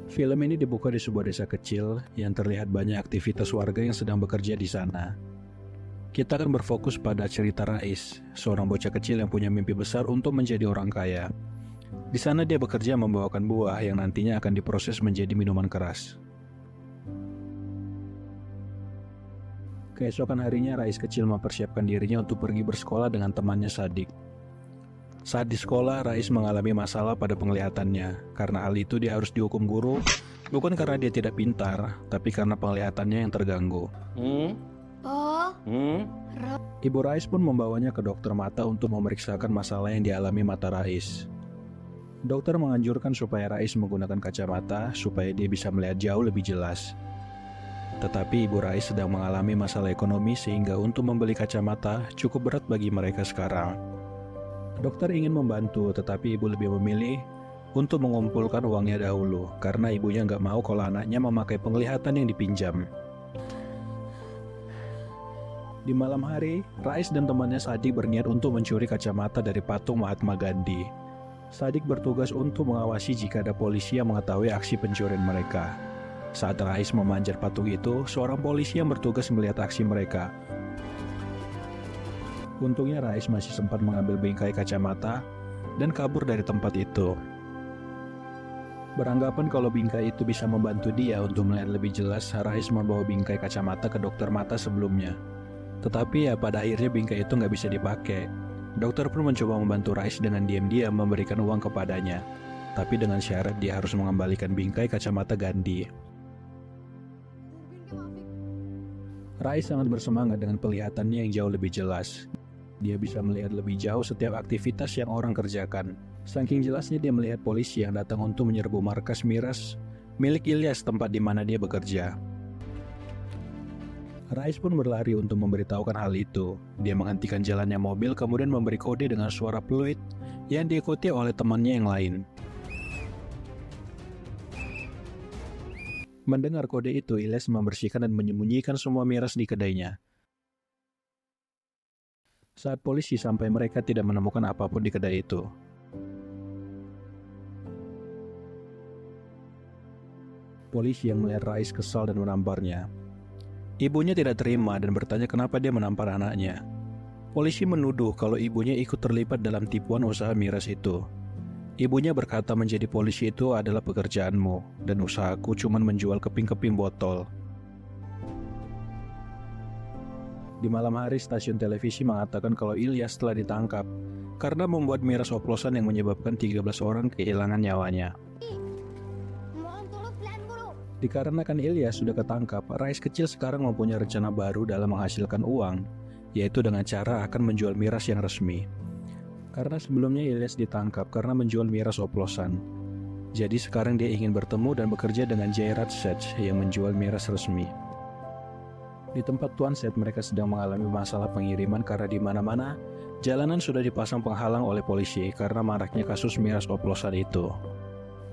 Film ini dibuka di sebuah desa kecil yang terlihat banyak aktivitas warga yang sedang bekerja di sana. Kita akan berfokus pada cerita Rais, seorang bocah kecil yang punya mimpi besar untuk menjadi orang kaya. Di sana dia bekerja membawakan buah yang nantinya akan diproses menjadi minuman keras. Keesokan harinya Rais kecil mempersiapkan dirinya untuk pergi bersekolah dengan temannya Sadik. Saat di sekolah, Rais mengalami masalah pada penglihatannya. Karena hal itu dia harus dihukum guru, bukan karena dia tidak pintar, tapi karena penglihatannya yang terganggu. Ibu Rais pun membawanya ke dokter mata untuk memeriksakan masalah yang dialami mata Rais. Dokter menganjurkan supaya Rais menggunakan kacamata supaya dia bisa melihat jauh lebih jelas. Tetapi Ibu Rais sedang mengalami masalah ekonomi sehingga untuk membeli kacamata cukup berat bagi mereka sekarang. Dokter ingin membantu, tetapi ibu lebih memilih untuk mengumpulkan uangnya dahulu karena ibunya nggak mau kalau anaknya memakai penglihatan yang dipinjam. Di malam hari, Rais dan temannya Sadik berniat untuk mencuri kacamata dari patung Mahatma Gandhi. Sadik bertugas untuk mengawasi jika ada polisi yang mengetahui aksi pencurian mereka. Saat Rais memanjat patung itu, seorang polisi yang bertugas melihat aksi mereka. Untungnya Rais masih sempat mengambil bingkai kacamata dan kabur dari tempat itu. Beranggapan kalau bingkai itu bisa membantu dia untuk melihat lebih jelas, Rais membawa bingkai kacamata ke dokter mata sebelumnya. Tetapi pada akhirnya bingkai itu nggak bisa dipakai. Dokter pun mencoba membantu Rais dengan diam-diam memberikan uang kepadanya. Tapi dengan syarat dia harus mengembalikan bingkai kacamata Gandhi. Rais sangat bersemangat dengan penglihatannya yang jauh lebih jelas. Dia bisa melihat lebih jauh setiap aktivitas yang orang kerjakan. Saking jelasnya dia melihat polisi yang datang untuk menyerbu markas miras milik Ilyas, tempat di mana dia bekerja. Rais pun berlari untuk memberitahukan hal itu. Dia menghentikan jalannya mobil kemudian memberi kode dengan suara fluid yang diikuti oleh temannya yang lain. Mendengar kode itu, Ilyas membersihkan dan menyembunyikan semua miras di kedainya. Saat polisi sampai, mereka tidak menemukan apapun di kedai itu. Polisi yang melihat Rais kesal dan menamparnya. Ibunya tidak terima dan bertanya kenapa dia menampar anaknya. Polisi menuduh kalau ibunya ikut terlibat dalam tipuan usaha miras itu. Ibunya berkata menjadi polisi itu adalah pekerjaanmu dan usahaku cuma menjual keping-keping botol. Di malam hari, stasiun televisi mengatakan kalau Ilyas telah ditangkap karena membuat miras oplosan yang menyebabkan 13 orang kehilangan nyawanya. Dikarenakan Ilyas sudah ketangkap, Rais kecil sekarang mempunyai rencana baru dalam menghasilkan uang, yaitu dengan cara akan menjual miras yang resmi. Karena sebelumnya Ilyas ditangkap karena menjual miras oplosan. Jadi sekarang dia ingin bertemu dan bekerja dengan Jairat Seth yang menjual miras resmi. Di tempat Tuan Seth, mereka sedang mengalami masalah pengiriman karena di mana-mana jalanan sudah dipasang penghalang oleh polisi karena maraknya kasus miras oplosan itu.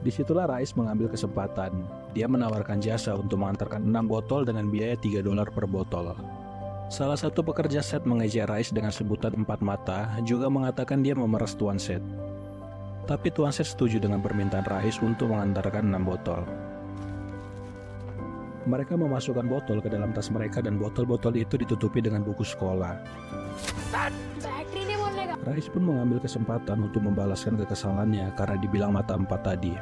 Disitulah Rais mengambil kesempatan. Dia menawarkan jasa untuk mengantarkan 6 botol dengan biaya $3 per botol. Salah satu pekerja Seth mengejek Rais dengan sebutan 4 mata, juga mengatakan dia memeras Tuan Seth. Tapi Tuan Seth setuju dengan permintaan Rais untuk mengantarkan 6 botol. Mereka memasukkan botol ke dalam tas mereka dan botol-botol itu ditutupi dengan buku sekolah. Rais pun mengambil kesempatan untuk membalaskan kekesalannya karena dibilang mata 4 tadi.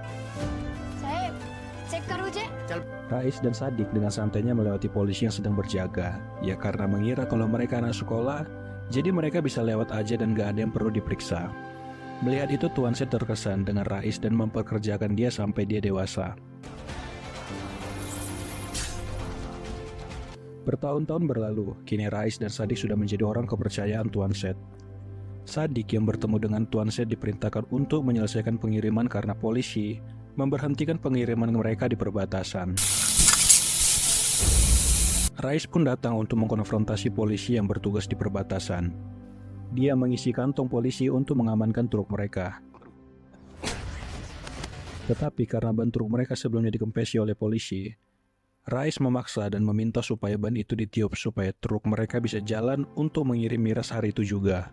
Rais dan Sadik dengan santainya melewati polisi yang sedang berjaga. Ya karena mengira kalau mereka anak sekolah, jadi mereka bisa lewat aja dan gak ada yang perlu diperiksa. Melihat itu, Tuan Seth terkesan dengan Rais dan memperkerjakan dia sampai dia dewasa. Bertahun-tahun berlalu, kini Rais dan Sadik sudah menjadi orang kepercayaan Tuan Seth. Sadik yang bertemu dengan Tuan Seth diperintahkan untuk menyelesaikan pengiriman karena polisi memberhentikan pengiriman mereka di perbatasan. Rais pun datang untuk mengkonfrontasi polisi yang bertugas di perbatasan. Dia mengisi kantong polisi untuk mengamankan truk mereka. Tetapi karena ban truk mereka sebelumnya dikempesi oleh polisi, Rais memaksa dan meminta supaya ban itu ditiup supaya truk mereka bisa jalan untuk mengirim miras hari itu juga.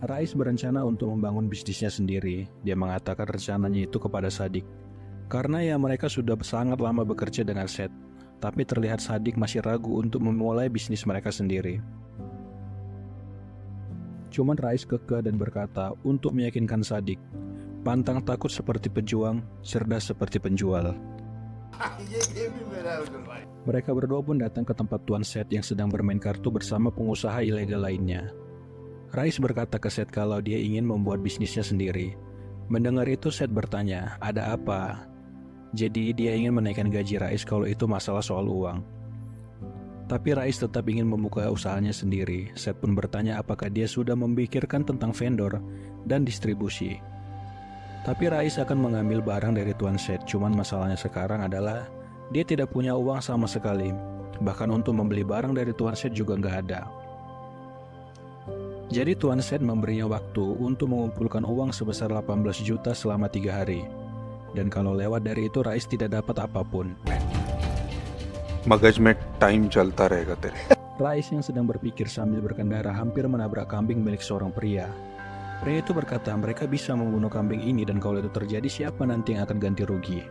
Rais berencana untuk membangun bisnisnya sendiri. Dia mengatakan rencananya itu kepada Sadik. Karena ya mereka sudah sangat lama bekerja dengan Seth, tapi terlihat Sadik masih ragu untuk memulai bisnis mereka sendiri. Cuman Rais kekeh dan berkata untuk meyakinkan Sadik, pantang takut seperti pejuang, cerdas seperti penjual. Mereka berdua pun datang ke tempat Tuan Seth yang sedang bermain kartu bersama pengusaha ilegal lainnya. Rais berkata ke Seth kalau dia ingin membuat bisnisnya sendiri. Mendengar itu Seth bertanya, ada apa? Jadi dia ingin menaikkan gaji Rais kalau itu masalah soal uang. Tapi Rais tetap ingin membuka usahanya sendiri. Seth pun bertanya apakah dia sudah memikirkan tentang vendor dan distribusi. Tapi Rais akan mengambil barang dari Tuan Seth, cuman masalahnya sekarang adalah dia tidak punya uang sama sekali. Bahkan untuk membeli barang dari Tuan Seth juga nggak ada. Jadi Tuan Seth memberinya waktu untuk mengumpulkan uang sebesar 18 juta selama 3 hari. Dan kalau lewat dari itu Rais tidak dapat apapun. मगज में टाइम चलता रहेगा तेरे। Rais yang sedang berpikir sambil berkendara hampir menabrak kambing milik seorang pria. Pria itu berkata mereka bisa membunuh kambing ini dan kalau itu terjadi siapa nanti yang akan ganti rugi.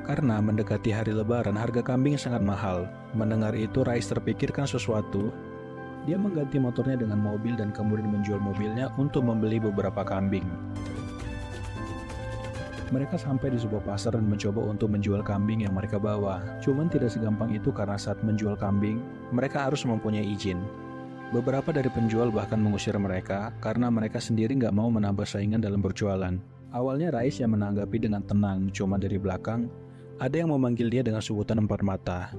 Karena mendekati hari lebaran harga kambing sangat mahal. Mendengar itu Rais terpikirkan sesuatu. Dia mengganti motornya dengan mobil dan kemudian menjual mobilnya untuk membeli beberapa kambing. Mereka sampai di sebuah pasar dan mencoba untuk menjual kambing yang mereka bawa. Cuman tidak segampang itu karena saat menjual kambing, mereka harus mempunyai izin. Beberapa dari penjual bahkan mengusir mereka karena mereka sendiri nggak mau menambah saingan dalam berjualan. Awalnya Rais yang menanggapi dengan tenang, cuma dari belakang, ada yang memanggil dia dengan sebutan 4 mata.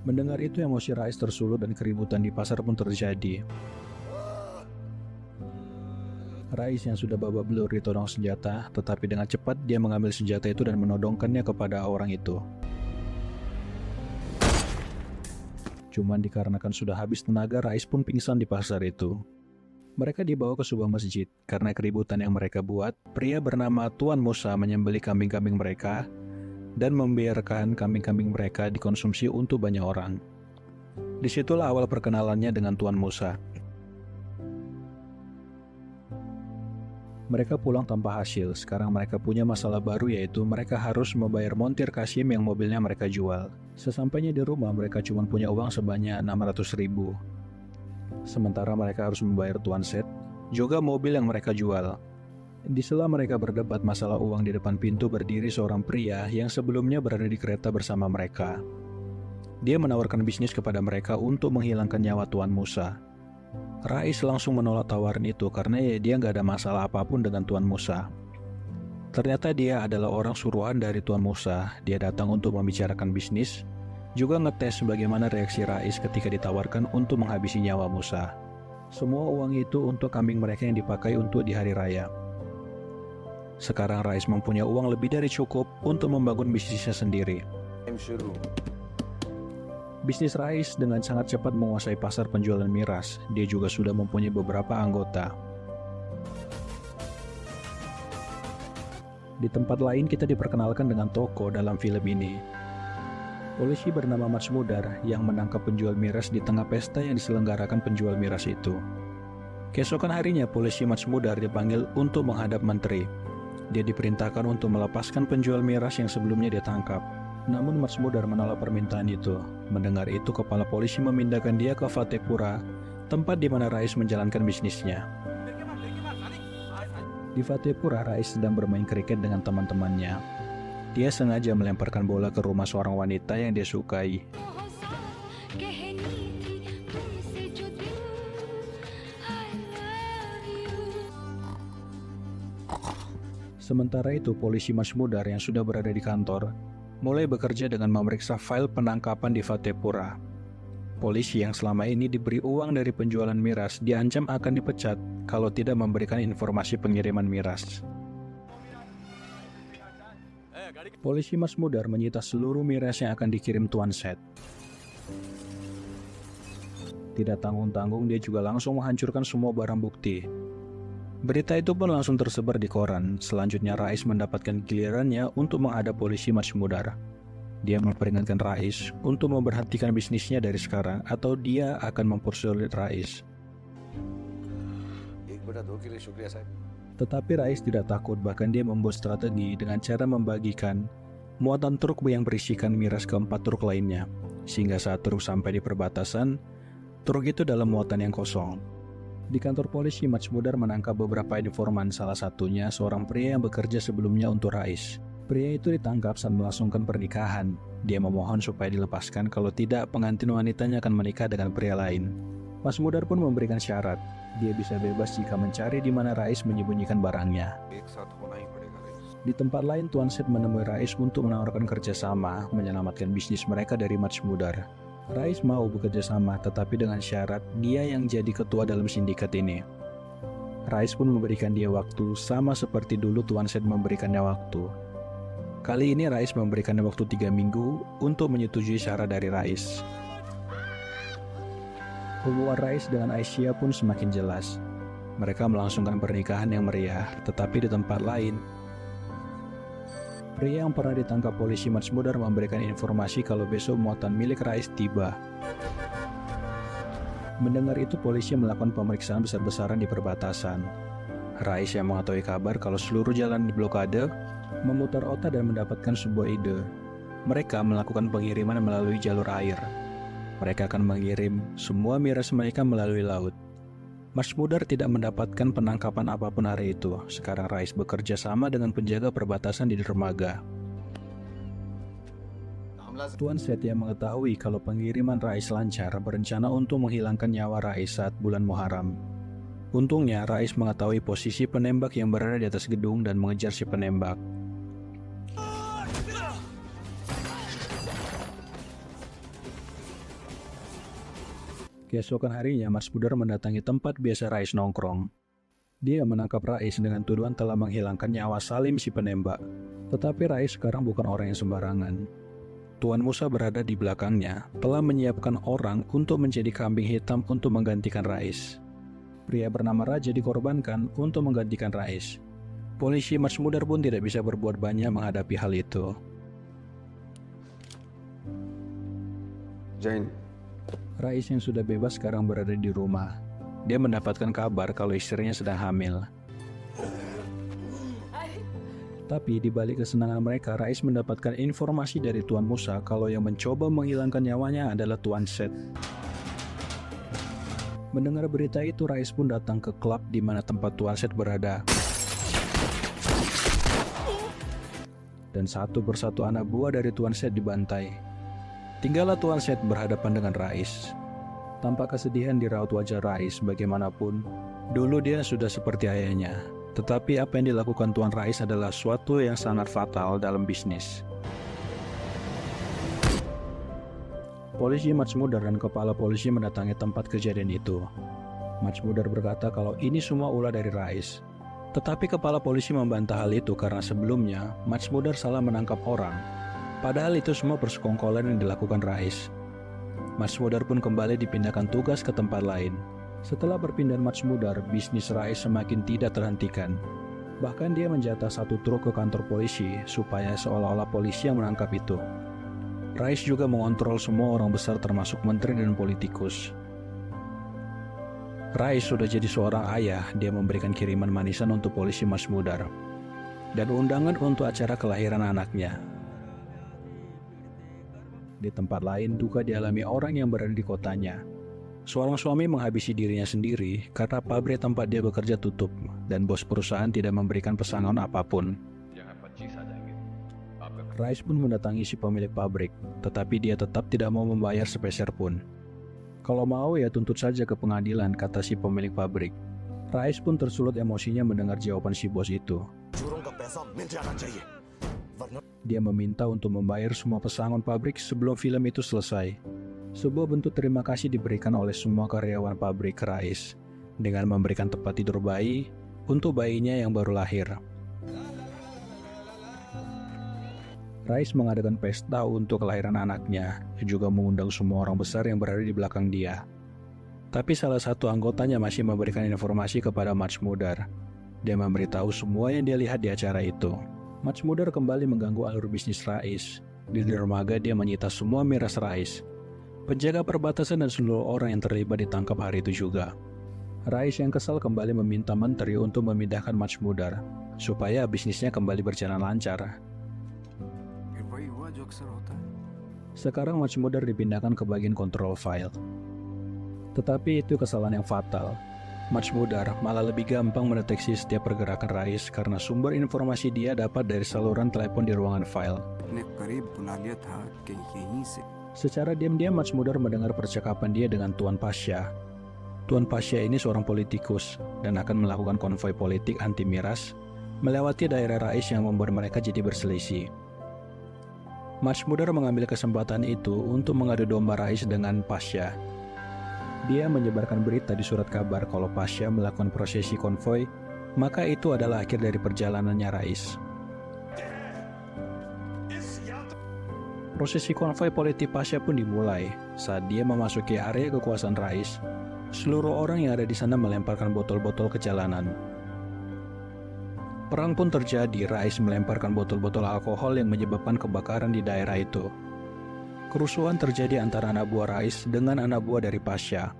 Mendengar itu emosi Rais tersulut dan keributan di pasar pun terjadi. Rais yang sudah babak belur ditodong senjata, tetapi dengan cepat dia mengambil senjata itu dan menodongkannya kepada orang itu. Cuman dikarenakan sudah habis tenaga, Rais pun pingsan di pasar itu. Mereka dibawa ke sebuah masjid. Karena keributan yang mereka buat, pria bernama Tuan Musa menyembelih kambing-kambing mereka dan membiarkan kambing-kambing mereka dikonsumsi untuk banyak orang. Disitulah awal perkenalannya dengan Tuan Musa. Mereka pulang tanpa hasil. Sekarang mereka punya masalah baru yaitu mereka harus membayar montir Kasim yang mobilnya mereka jual. Sesampainya di rumah mereka cuma punya uang sebanyak 600.000. Sementara mereka harus membayar Tuan Seth, juga mobil yang mereka jual. Di sela mereka berdebat masalah uang di depan pintu berdiri seorang pria yang sebelumnya berada di kereta bersama mereka. Dia menawarkan bisnis kepada mereka untuk menghilangkan nyawa Tuan Musa. Rais langsung menolak tawaran itu karena dia nggak ada masalah apapun dengan Tuan Musa. Ternyata dia adalah orang suruhan dari Tuan Musa. Dia datang untuk membicarakan bisnis, juga ngetes bagaimana reaksi Rais ketika ditawarkan untuk menghabisi nyawa Musa. Semua uang itu untuk kambing mereka yang dipakai untuk di hari raya. Sekarang Rais mempunyai uang lebih dari cukup untuk membangun bisnisnya sendiri. Bisnis Rais dengan sangat cepat menguasai pasar penjualan miras. Dia juga sudah mempunyai beberapa anggota. Di tempat lain kita diperkenalkan dengan toko dalam film ini. Polisi bernama Mats Mudar yang menangkap penjual miras di tengah pesta yang diselenggarakan penjual miras itu. Keesokan harinya polisi Mats Mudar dipanggil untuk menghadap menteri. Dia diperintahkan untuk melepaskan penjual miras yang sebelumnya ditangkap. Namun Mats Mudar menolak permintaan itu. Mendengar itu kepala polisi memindahkan dia ke Fatehpura, tempat di mana Rais menjalankan bisnisnya. Di Fatehpura, Rais sedang bermain kriket dengan teman-temannya. Dia sengaja melemparkan bola ke rumah seorang wanita yang dia sukai. Sementara itu, polisi Mats Mudar yang sudah berada di kantor mulai bekerja dengan memeriksa file penangkapan di Fatehpura. Polisi yang selama ini diberi uang dari penjualan miras diancam akan dipecat kalau tidak memberikan informasi pengiriman miras. Polisi Mats Mudar menyita seluruh miras yang akan dikirim Tuan Seth. Tidak tanggung-tanggung dia juga langsung menghancurkan semua barang bukti. Berita itu pun langsung tersebar di koran. Selanjutnya Rais mendapatkan gilirannya untuk menghadap polisi Mats Mudar. Dia memperingatkan Rais untuk memperhatikan bisnisnya dari sekarang atau dia akan mempersulit Rais. बता दो के लिए शुक्रिया साहब। Tetapi Rais tidak takut, bahkan dia membuat strategi dengan cara membagikan muatan truk yang berisikan miras ke 4 truk lainnya. Sehingga saat truk sampai di perbatasan, truk itu dalam muatan yang kosong. Di kantor polisi, Matsmudar menangkap beberapa informan, salah satunya seorang pria yang bekerja sebelumnya untuk Rais. Pria itu ditangkap saat melangsungkan pernikahan. Dia memohon supaya dilepaskan, kalau tidak pengantin wanitanya akan menikah dengan pria lain. Matsmudar pun memberikan syarat. Dia bisa bebas jika mencari di mana Rais menyembunyikan barangnya. एक साथ होना ही पड़ेगा rice. Di tempat lain, Tuan Set menemui Rais untuk menawarkan kerjasama menyelamatkan bisnis mereka dari Matsmudar. Rais mau bekerja sama, tetapi dengan syarat dia yang jadi ketua dalam sindikat ini. Rais pun memberikan dia waktu, sama seperti dulu Tuan Set memberikannya waktu. Kali ini Rais memberikannya waktu 3 minggu untuk menyetujui syarat dari Rais. Hubungan Rais dengan Aisyah pun semakin jelas. Mereka melangsungkan pernikahan yang meriah, tetapi di tempat lain, pria yang pernah ditangkap polisi Matsmudar memberikan informasi kalau besok muatan milik Rais tiba. Mendengar itu, polisi melakukan pemeriksaan besar-besaran di perbatasan. Rais yang mengetahui kabar kalau seluruh jalan diblokade, memutar otak dan mendapatkan sebuah ide. Mereka melakukan pengiriman melalui jalur air. Mereka akan mengirim semua miras mereka melalui laut. Matsmudar tidak mendapatkan penangkapan apapun hari itu. Sekarang Rais bekerja sama dengan penjaga perbatasan di dermaga. Tuan Set yang mengetahui kalau pengiriman Rais lancar berencana untuk menghilangkan nyawa Rais saat bulan Muharram. Untungnya Rais mengetahui posisi penembak yang berada di atas gedung dan mengejar si penembak. Keesokan harinya, Matsmudar mendatangi tempat biasa Rais nongkrong. Dia menangkap Rais dengan tuduhan telah menghilangkan nyawa Salim si penembak. Tetapi Rais sekarang bukan orang yang sembarangan. Tuan Musa berada di belakangnya, telah menyiapkan orang untuk menjadi kambing hitam untuk menggantikan Rais. Pria bernama Raja dikorbankan untuk menggantikan Rais. Polisi Matsmudar pun tidak bisa berbuat banyak menghadapi hal itu. Jain Rais yang sudah bebas sekarang berada di rumah. Dia mendapatkan kabar kalau istrinya sedang hamil. Tapi di balik kesenangan mereka, Rais mendapatkan informasi dari Tuan Musa kalau yang mencoba menghilangkan nyawanya adalah Tuan Set. Mendengar berita itu, Rais pun datang ke klub di mana tempat Tuan Set berada. Dan satu persatu anak buah dari Tuan Set dibantai. Tinggallah Tuan Set berhadapan dengan Rais. Tampak kesedihan di raut wajah Rais. Bagaimanapun, dulu dia sudah seperti ayahnya. Tetapi apa yang dilakukan Tuan Rais adalah suatu yang sangat fatal dalam bisnis. Polisi Matsmudar dan kepala polisi mendatangi tempat kejadian itu. Matsmudar berkata kalau ini semua ulah dari Rais. Tetapi kepala polisi membantah hal itu karena sebelumnya Matsmudar salah menangkap orang. Padahal itu semua persekongkolan yang dilakukan Rais. Matsmudar pun kembali dipindahkan tugas ke tempat lain. Setelah perpindahan Matsmudar, bisnis Rais semakin tidak terhentikan. Bahkan dia menjatah satu truk ke kantor polisi supaya seolah-olah polisi yang menangkap itu. Rais juga mengontrol semua orang besar termasuk menteri dan politikus. Rais sudah jadi seorang ayah. Dia memberikan kiriman manisan untuk polisi Matsmudar dan undangan untuk acara kelahiran anaknya. Di tempat lain, duka dialami orang yang berada di kotanya. Seorang suami menghabisi dirinya sendiri karena pabrik tempat dia bekerja tutup dan bos perusahaan tidak memberikan pesangon apapun. Rais pun mendatangi si pemilik pabrik, tetapi dia tetap tidak mau membayar sepeser pun. Kalau mau ya tuntut saja ke pengadilan, kata si pemilik pabrik. Rais pun tersulut emosinya mendengar jawaban si bos itu. Dia meminta untuk membayar semua pesangon pabrik sebelum film itu selesai. Sebuah bentuk terima kasih diberikan oleh semua karyawan pabrik ke Rais dengan memberikan tempat tidur bayi untuk bayinya yang baru lahir. Rais mengadakan pesta untuk kelahiran anaknya, juga mengundang semua orang besar yang berada di belakang dia. Tapi salah satu anggotanya masih memberikan informasi kepada Matsmudar. Dia memberitahu semua yang dia lihat di acara itu. Matsmudar kembali mengganggu alur bisnis Rais. Di dermaga dia menyita semua miras Rais. Penjaga perbatasan dan seluruh orang yang terlibat ditangkap hari itu juga. Rais yang kesal kembali meminta menteri untuk memindahkan Majmudar supaya bisnisnya kembali berjalan lancar. फिर वही हुआ जो अक्सर होता है। Sekarang Majmudar dipindahkan ke bagian kontrol file. Tetapi itu kesalahan yang fatal. Majmudar malah lebih gampang mendeteksi setiap pergerakan Rais karena sumber informasi dia dapat dari saluran telepon di ruangan file. इतने करीब बुला लिया था कि यहीं से Secara diam-diam Majmudar mendengar percakapan dia dengan Tuan Pasha. Tuan Pasha ini seorang politikus dan akan melakukan konvoi politik anti miras melewati daerah Rais yang membuat mereka jadi berselisih. Majmudar mengambil kesempatan itu untuk mengadu domba Rais dengan Pasha. Dia menyebarkan berita di surat kabar kalau Pasha melakukan prosesi konvoi, maka itu adalah akhir dari perjalanannya Rais. Prosesi konvoi politik Pasha pun dimulai saat dia memasuki area kekuasaan Rais. Seluruh orang yang ada di sana melemparkan botol-botol ke jalanan. Perang pun terjadi. Rais melemparkan botol-botol alkohol yang menyebabkan kebakaran di daerah itu. Kerusuhan terjadi antara anak buah Rais dengan anak buah dari Pasha.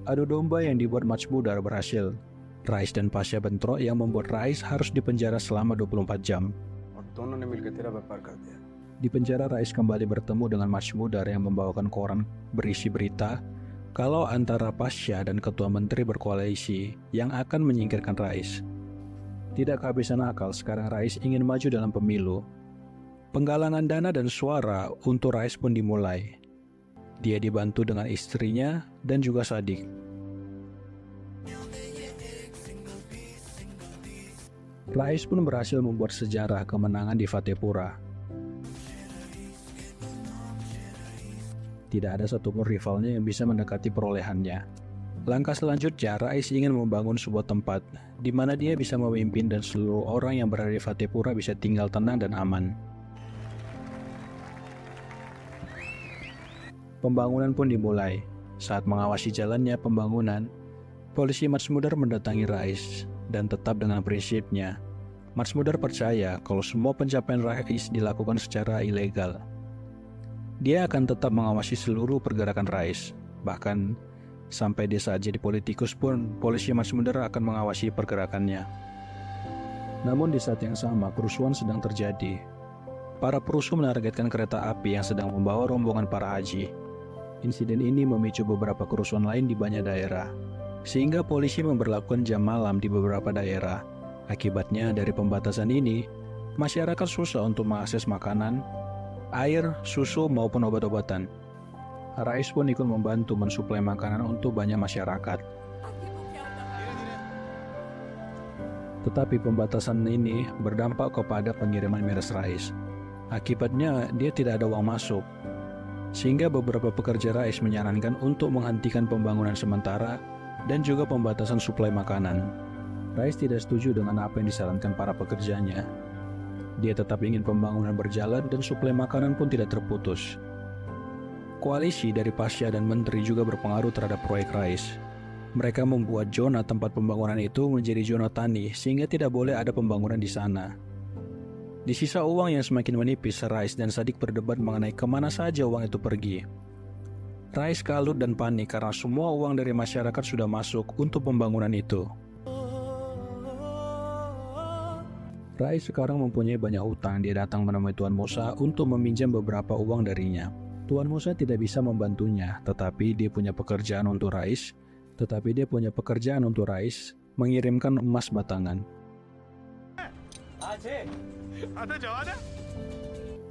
Adu domba yang dibuat Majmudar berhasil. Rais dan Pasha bentrok yang membuat Rais harus dipenjara selama 24 jam. और दोनों ने मिलकर तेरा व्यापार कर दिया। Di penjara, Rais kembali bertemu dengan Majmudar yang membawakan koran berisi berita kalau antara Pasha dan ketua menteri berkoalisi yang akan menyingkirkan Rais. Tidak kehabisan akal, sekarang Rais ingin maju dalam pemilu. Penggalangan dana dan suara untuk Rais pun dimulai. Dia dibantu dengan istrinya dan juga Sadik. Rais pun berhasil membuat sejarah kemenangan di Fatehpura. Tidak ada satupun rivalnya yang bisa mendekati perolehannya. Langkah selanjutnya, Rais ingin membangun sebuah tempat di mana dia bisa memimpin dan seluruh orang yang berada di Fatehpura bisa tinggal tenang dan aman. Pembangunan pun dimulai. Saat mengawasi jalannya pembangunan, polisi Majmudar mendatangi Rais dan tetap dengan prinsipnya. Majmudar percaya kalau semua pencapaian Rais dilakukan secara ilegal. Dia akan tetap mengawasi seluruh pergerakan Rais. Bahkan sampai dia saat jadi politikus pun, polisi Majmudar akan mengawasi pergerakannya. Namun di saat yang sama, kerusuhan sedang terjadi. Para perusuh menargetkan kereta api yang sedang membawa rombongan para haji. Insiden ini memicu beberapa kerusuhan lain di banyak daerah, sehingga polisi memberlakukan jam malam di beberapa daerah. Akibatnya dari pembatasan ini, masyarakat susah untuk mengakses makanan, air, susu, maupun obat-obatan. Rais pun ikut membantu mensuplai makanan untuk banyak masyarakat. Tetapi pembatasan ini berdampak kepada pengiriman miras Rais. Akibatnya dia tidak ada uang masuk. Sehingga beberapa pekerja Rais menyarankan untuk menghentikan pembangunan sementara dan juga pembatasan suplai makanan. Rais tidak setuju dengan apa yang disarankan para pekerjanya. Dia tetap ingin pembangunan berjalan dan suplai makanan pun tidak terputus. Koalisi dari Pasha dan menteri juga berpengaruh terhadap proyek Rais. Mereka membuat zona tempat pembangunan itu menjadi zona tani sehingga tidak boleh ada pembangunan di sana. Di sisa uang yang semakin menipis, Rais dan Sadik berdebat mengenai kemana saja uang itu pergi. Rais kalut dan panik karena semua uang dari masyarakat sudah masuk untuk pembangunan itu. Rais sekarang mempunyai banyak hutang. Dia datang menemui Tuan Musa untuk meminjam beberapa uang darinya. Tuan Musa tidak bisa membantunya, tetapi dia punya pekerjaan untuk Rais mengirimkan emas batangan.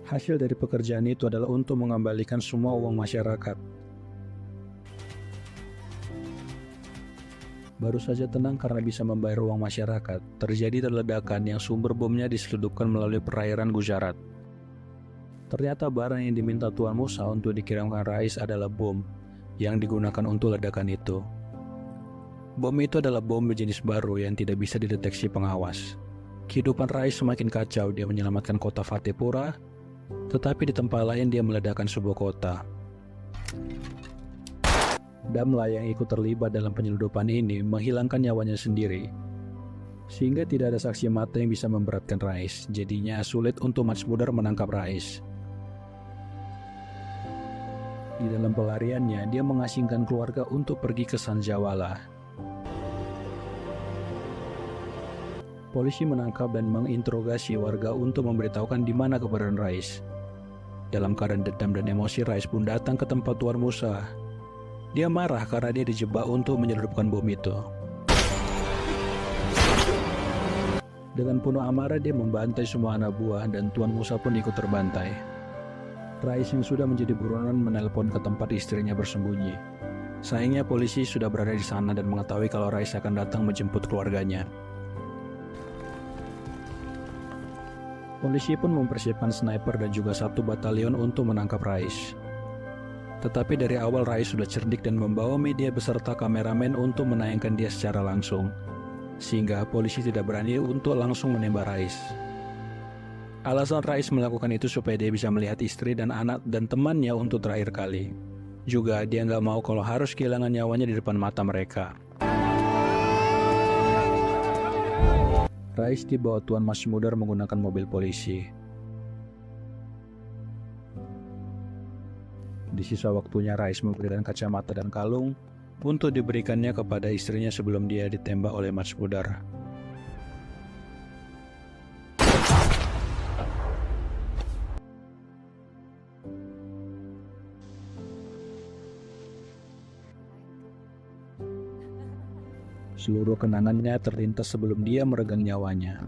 Hasil dari pekerjaan itu adalah untuk mengembalikan semua uang masyarakat. Baru saja tenang karena bisa membayar uang masyarakat, terjadi ledakan yang sumber bomnya diseludupkan melalui perairan Gujarat. Ternyata barang yang diminta Tuan Musa untuk dikirimkan Rais adalah bom yang digunakan untuk ledakan itu. Bom itu adalah bom berjenis baru yang tidak bisa dideteksi pengawas. Kehidupan Rais semakin kacau. Dia menyelamatkan kota Fatehpura, tetapi di tempat lain dia meledakkan sebuah kota. Damla yang ikut terlibat dalam penyeludupan ini menghilangkan nyawanya sendiri, sehingga tidak ada saksi mata yang bisa memberatkan Rais. Jadinya sulit untuk Majmudar menangkap Rais. Di dalam pelariannya, dia mengasingkan keluarga untuk pergi ke Sanjawala. Polisi menangkap dan menginterogasi warga untuk memberitahukan di mana keberadaan Rais. Dalam keadaan dendam dan emosi, Rais pun datang ke tempat Tuan Musa. Dia marah karena dia dijebak untuk menyelundupkan bom itu. Dengan penuh amarah, dia membantai semua anak buah dan Tuan Musa pun ikut terbantai. Rais yang sudah menjadi buronan menelpon ke tempat istrinya bersembunyi. Sayangnya polisi sudah berada di sana dan mengetahui kalau Rais akan datang menjemput keluarganya. Polisi pun mempersiapkan sniper dan juga 1 batalion untuk menangkap Rais. Tetapi dari awal Rais sudah cerdik dan membawa media beserta kameramen untuk menayangkan dia secara langsung, sehingga polisi tidak berani untuk langsung menembak Rais. Alasan Rais melakukan itu supaya dia bisa melihat istri dan anak dan temannya untuk terakhir kali. Juga dia nggak mau kalau harus kehilangan nyawanya di depan mata mereka. Rais dibawa Tuan Masmudar menggunakan mobil polisi. Di sisa waktunya Rais memberikan kacamata dan kalung untuk diberikannya kepada istrinya sebelum dia ditembak oleh Masmudar. Seluruh kenangannya terlintas sebelum dia meregang nyawanya.